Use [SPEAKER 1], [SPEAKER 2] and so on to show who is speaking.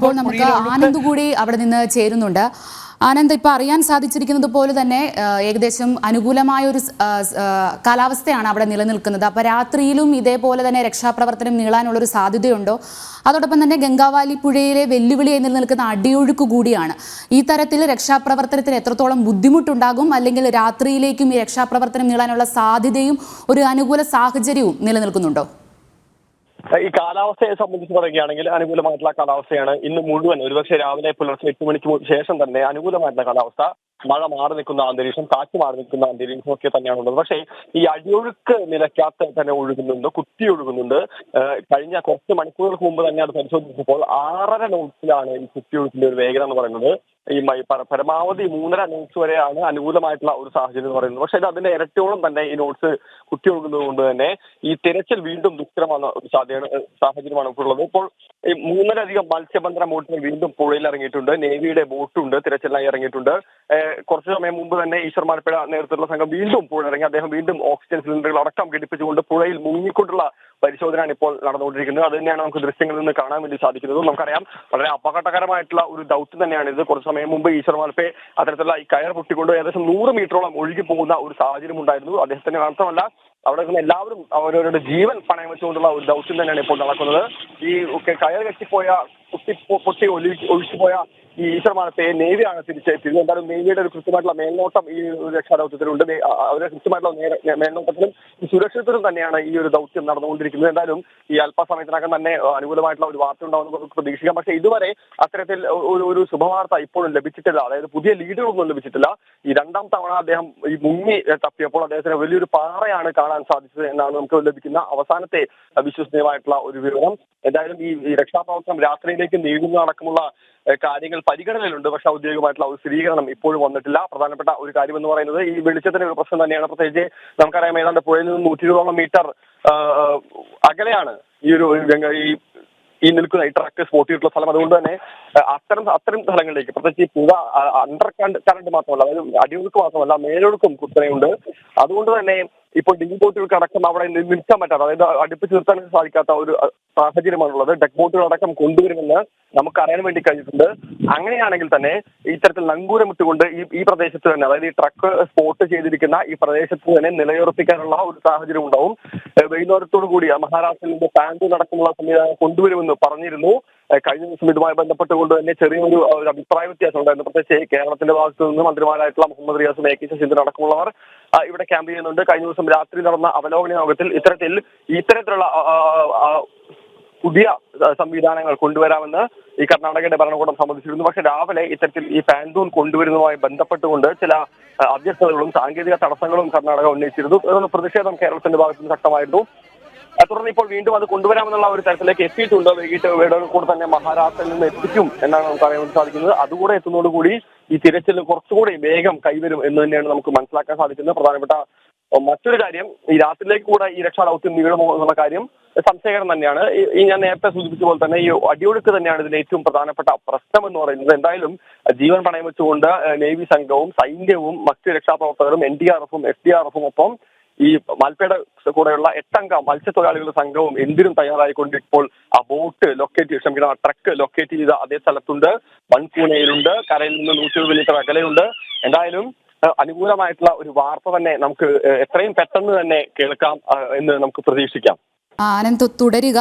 [SPEAKER 1] ഇപ്പോൾ നമുക്ക് ആനന്ദ് കൂടി അവിടെ നിന്ന് ചേരുന്നുണ്ട്. ആനന്ദ്, ഇപ്പോൾ അറിയാൻ സാധിച്ചിരിക്കുന്നത് പോലെ തന്നെ ഏകദേശം അനുകൂലമായ ഒരു കാലാവസ്ഥയാണ് അവിടെ നിലനിൽക്കുന്നത്. അപ്പോൾ രാത്രിയിലും ഇതേപോലെ തന്നെ രക്ഷാപ്രവർത്തനം നീളാനുള്ളൊരു സാധ്യതയുണ്ടോ? അതോടൊപ്പം തന്നെ ഗംഗാവാലി പുഴയിലെ വെല്ലുവിളിയായി നിലനിൽക്കുന്ന അടിയൊഴുക്ക് കൂടിയാണ്. ഈ തരത്തിൽ രക്ഷാപ്രവർത്തനത്തിന് എത്രത്തോളം ബുദ്ധിമുട്ടുണ്ടാകും, അല്ലെങ്കിൽ രാത്രിയിലേക്കും ഈ രക്ഷാപ്രവർത്തനം നീളാനുള്ള സാധ്യതയും ഒരു അനുകൂല സാഹചര്യവും നിലനിൽക്കുന്നുണ്ടോ?
[SPEAKER 2] ഈ കാലാവസ്ഥയെ സംബന്ധിച്ച് പറയുകയാണെങ്കിൽ അനുകൂലമായിട്ടുള്ള കാലാവസ്ഥയാണ്. ഇന്ന് മുഴുവൻ ഒരുപക്ഷെ രാവിലെ പുലർച്ചെ 8 മണിക്ക് ശേഷം തന്നെ അനുകൂലമായിട്ടുള്ള കാലാവസ്ഥ. മഴ മാറി നിൽക്കുന്ന അന്തരീക്ഷം, കാറ്റ് മാറി നിൽക്കുന്ന അന്തരീക്ഷം ഒക്കെ തന്നെയാണുള്ളത്. പക്ഷേ ഈ അടിയൊഴുക്ക് നിലയ്ക്കാത്ത തന്നെ ഒഴുകുന്നുണ്ട്, കുത്തി ഒഴുകുന്നുണ്ട്. കഴിഞ്ഞ കുറച്ച് മണിക്കൂറുകൾക്ക് മുമ്പ് തന്നെ അത് പരിശോധിച്ചപ്പോൾ 6.5 നോട്ട്സിലാണ് ഈ കുത്തിയൊഴുക്കിന്റെ ഒരു വേഗത എന്ന് പറയുന്നത്. ഈ പരമാവധി 3.5 നോട്ട്സ് വരെയാണ് അനുകൂലമായിട്ടുള്ള ഒരു സാഹചര്യം എന്ന് പറയുന്നത്. പക്ഷേ അതിന്റെ ഇരട്ടിയോളം തന്നെ ഈ നോട്ട്സ് കുത്തിയൊഴുകുന്നത് കൊണ്ട് തന്നെ ഈ തിരച്ചിൽ വീണ്ടും ദുഷ്കരமான ഒരു സാഹചര്യമാണ് ഇപ്പോൾ ഉള്ളത്. ഇപ്പോൾ ഈ 3-ലധികം മത്സ്യബന്ധന ബോട്ടുകൾ വീണ്ടും പുഴയിൽ ഇറങ്ങിയിട്ടുണ്ട്. നേവിയുടെ ബോട്ടുണ്ട് തിരച്ചിലിനായി ഇറങ്ങിയിട്ടുണ്ട്. കുറച്ചു സമയം മുമ്പ് തന്നെ ഈശ്വർ മാൽപ്പേട നേതൃത്വത്തിലുള്ള സംഘം വീണ്ടും പുഴ ഇറങ്ങി. അദ്ദേഹം വീണ്ടും ഓക്സിജൻ സിലിണ്ടറുകൾ അടക്കം ഘടിപ്പിച്ചുകൊണ്ട് പുഴയിൽ മുങ്ങിക്കൊണ്ടുള്ള പരിശോധനയാണ് ഇപ്പോൾ നടന്നുകൊണ്ടിരിക്കുന്നത്. അത് തന്നെയാണ് നമുക്ക് ദൃശ്യങ്ങളിൽ നിന്ന് കാണാൻ വേണ്ടി സാധിക്കുന്നത്. നമുക്കറിയാം, വളരെ അപകടകരമായിട്ടുള്ള ഒരു ദൗത്യം തന്നെയാണ് ഇത്. കുറച്ച് സമയം മുമ്പ് ഈശ്വർ മാൽപ്പെ അത്തരത്തിലുള്ള ഈ കയർ പൊട്ടിക്കൊണ്ട് ഏകദേശം 100 മീറ്ററോളം ഒഴുകി പോകുന്ന ഒരു സാഹചര്യം ഉണ്ടായിരുന്നു. അദ്ദേഹത്തിന് മാത്രമല്ല അവിടെ നിന്ന് എല്ലാവരും അവരവരുടെ ജീവൻ പണയം വെച്ചുകൊണ്ടുള്ള ഒരു ദൗത്യം തന്നെയാണ് ഇപ്പോൾ നടക്കുന്നത്. ഈ കയർ കെട്ടിപ്പോയ പൊട്ടി ഒഴിച്ചുപോയ ഈ ഈശ്വർ മാൽപ്പയെ നേവിയാണ് തിരിച്ചെത്തിയത്. എന്തായാലും നേവിയുടെ ഒരു കൃത്യമായിട്ടുള്ള മേൽനോട്ടം ഈ ഒരു രക്ഷാദൗത്യത്തിലുണ്ട്. അവരുടെ കൃത്യമായിട്ടുള്ള മേൽനോട്ടത്തിലും സുരക്ഷിതത്തിലും തന്നെയാണ് ഈ ഒരു ദൗത്യം നടന്നുകൊണ്ടിരിക്കുന്നത്. എന്തായാലും ഈ അല്പസമയത്തിനകം തന്നെ അനുകൂലമായിട്ടുള്ള ഒരു വാർത്ത ഉണ്ടാവുമെന്ന് നമുക്ക് പ്രതീക്ഷിക്കാം. പക്ഷേ ഇതുവരെ അത്തരത്തിൽ ഒരു ശുഭവാർത്ത ഇപ്പോഴും ലഭിച്ചിട്ടില്ല. അതായത് പുതിയ ലീഡുകളൊന്നും ലഭിച്ചിട്ടില്ല. ഈ രണ്ടാം തവണ അദ്ദേഹം ഈ മുങ്ങി തപ്പിയപ്പോൾ അദ്ദേഹത്തിന് വലിയൊരു പാറയാണ് കാണാൻ സാധിച്ചത് എന്നാണ് നമുക്ക് ലഭിക്കുന്ന അവസാനത്തെ വിശ്വസനീയമായിട്ടുള്ള ഒരു വിവരം. എന്തായാലും ഈ രക്ഷാപ്രവർത്തനം രാത്രിയിലേക്ക് നീങ്ങുന്ന അടക്കമുള്ള കാര്യങ്ങൾ പരിഗണനയിലുണ്ട്. പക്ഷെ ഔദ്യോഗികമായിട്ടുള്ള ഒരു സ്ഥിരീകരണം ഇപ്പോഴും വന്നിട്ടില്ല. പ്രധാനപ്പെട്ട ഒരു കാര്യം എന്ന് പറയുന്നത് ഈ വെളിച്ചത്തിന്റെ ഒരു പ്രശ്നം തന്നെയാണ്. പ്രത്യേകിച്ച് നമുക്കറിയാം, ഏതാണ്ട് പുഴയിൽ നിന്ന് 120 മീറ്റർ അകലെയാണ് ഈ നിൽക്കുന്ന ഈ ട്രക്ക് സ്പോട്ട് ചെയ്തിട്ടുള്ള സ്ഥലം. അതുകൊണ്ട് തന്നെ അത്തരം സ്ഥലങ്ങളിലേക്ക്, പ്രത്യേകിച്ച് പുഴ അണ്ടർ കറണ്ട് മാത്രമല്ല, അതായത് അടിയൊഴുക്ക് മാത്രമല്ല മേലൊഴുക്കും കുത്തനെയുണ്ട്. അതുകൊണ്ട് തന്നെ ഇപ്പോൾ ഡിങ്കി ബോട്ടുകൾക്ക് അടക്കം അവിടെ നിൽക്കാൻ പറ്റാത്ത, അതായത് അടുപ്പിച്ച് നിർത്താൻ സാധിക്കാത്ത ഒരു സാഹചര്യമാണുള്ളത്. ഡെക്ക് ബോട്ടുകളടക്കം കൊണ്ടുവരുമെന്ന് നമുക്ക് അറിയാൻ വേണ്ടി കഴിഞ്ഞിട്ടുണ്ട്. അങ്ങനെയാണെങ്കിൽ തന്നെ ഇത്തരത്തിൽ നങ്കൂരമിട്ടുകൊണ്ട് ഈ പ്രദേശത്ത് തന്നെ, അതായത് ഈ ട്രക്ക് സ്പോട്ട് ചെയ്തിരിക്കുന്ന ഈ പ്രദേശത്ത് തന്നെ നിലയുറപ്പിക്കാനുള്ള ഒരു സാഹചര്യം ഉണ്ടാവും. വൈകുന്നേരത്തോടു കൂടി മഹാരാഷ്ട്രയിൽ നിന്ന് പാൻഡൂർ അടക്കമുള്ള സംവിധാനം കൊണ്ടുവരുമെന്ന് പറഞ്ഞിരുന്നു. കഴിഞ്ഞ ദിവസം ഇതുമായി ബന്ധപ്പെട്ടുകൊണ്ട് തന്നെ ചെറിയൊരു അഭിപ്രായ വ്യത്യാസം ഉണ്ടായിരുന്നു. പ്രത്യേകിച്ച് കേരളത്തിന്റെ ഭാഗത്തു നിന്ന് മന്ത്രിമാരായിട്ടുള്ള മുഹമ്മദ് റിയാസും AK ശശീന്ദ്രൻ അടക്കമുള്ളവർ ഇവിടെ ക്യാമ്പ് ചെയ്യുന്നുണ്ട്. കഴിഞ്ഞ ദിവസം രാത്രി നടന്ന അവലോകന യോഗത്തിൽ ഇത്തരത്തിലുള്ള പുതിയ സംവിധാനങ്ങൾ കൊണ്ടുവരാമെന്ന് ഈ കർണാടകയുടെ ഭരണകൂടം സമ്മതിച്ചിരുന്നു. പക്ഷെ രാവിലെ ഇത്തരത്തിൽ ഈ പാൻഡൂൺ കൊണ്ടുവരുന്നതുമായി ബന്ധപ്പെട്ടുകൊണ്ട് ചില അവ്യക്തതകളും സാങ്കേതിക തടസ്സങ്ങളും കർണാടക ഉന്നയിച്ചിരുന്നു. പ്രതിഷേധം കേരളത്തിന്റെ ഭാഗത്ത് നിന്ന് ശക്തമായിരുന്നു. തുടർന്ന് ഇപ്പോൾ വീണ്ടും അത് കൊണ്ടുവരാമെന്നുള്ള ഒരു തരത്തിലേക്ക് എത്തിയിട്ടുണ്ട്. വൈകിട്ട് കൂടെ തന്നെ മഹാരാഷ്ട്രയിൽ നിന്ന് എത്തിക്കും എന്നാണ് നമുക്ക് അറിയാൻ വേണ്ടി സാധിക്കുന്നത്. അതുകൂടെ എത്തുന്നതോടുകൂടി ഈ തിരച്ചിൽ കുറച്ചുകൂടി വേഗം കൈവരും എന്ന് തന്നെയാണ് നമുക്ക് മനസ്സിലാക്കാൻ സാധിക്കുന്നത്. പ്രധാനപ്പെട്ട മറ്റൊരു കാര്യം, ഈ രാത്രിയിലേക്ക് കൂടെ ഈ രക്ഷാദൗത്യം നീളുമോ എന്നുള്ള കാര്യം സംശയകരം തന്നെയാണ്. ഈ ഞാൻ നേരത്തെ സൂചിപ്പിച്ച പോലെ തന്നെ ഈ അടിയൊഴുക്ക് തന്നെയാണ് ഇതിന്റെ ഏറ്റവും പ്രധാനപ്പെട്ട പ്രശ്നം എന്ന് പറയുന്നത്. എന്തായാലും ജീവൻ പണയം വെച്ചുകൊണ്ട് നേവി സംഘവും സൈന്യവും മറ്റ് രക്ഷാപ്രവർത്തകരും NDRF-ഉം SDRF-ഉം ഒപ്പം ഈ മാൽപ്പയുടെ കൂടെയുള്ള 8 അംഗ മത്സ്യത്തൊഴിലാളികളുടെ സംഘവും എന്തിനും തയ്യാറായിക്കൊണ്ട് ഇപ്പോൾ ആ ട്രക്ക് ലൊക്കേറ്റ് ചെയ്ത അതേ സ്ഥലത്തുണ്ട്. മൺകൂനയിലുണ്ട്. കരയിൽ നിന്ന് 120 മീറ്റർ അകലെയുണ്ട്. എന്തായാലും അനുകൂലമായിട്ടുള്ള ഒരു വാർത്ത തന്നെ നമുക്ക് എത്രയും പെട്ടെന്ന് തന്നെ കേൾക്കാം എന്ന് നമുക്ക് പ്രതീക്ഷിക്കാം.
[SPEAKER 1] ആനന്ദ്, തുടരുക.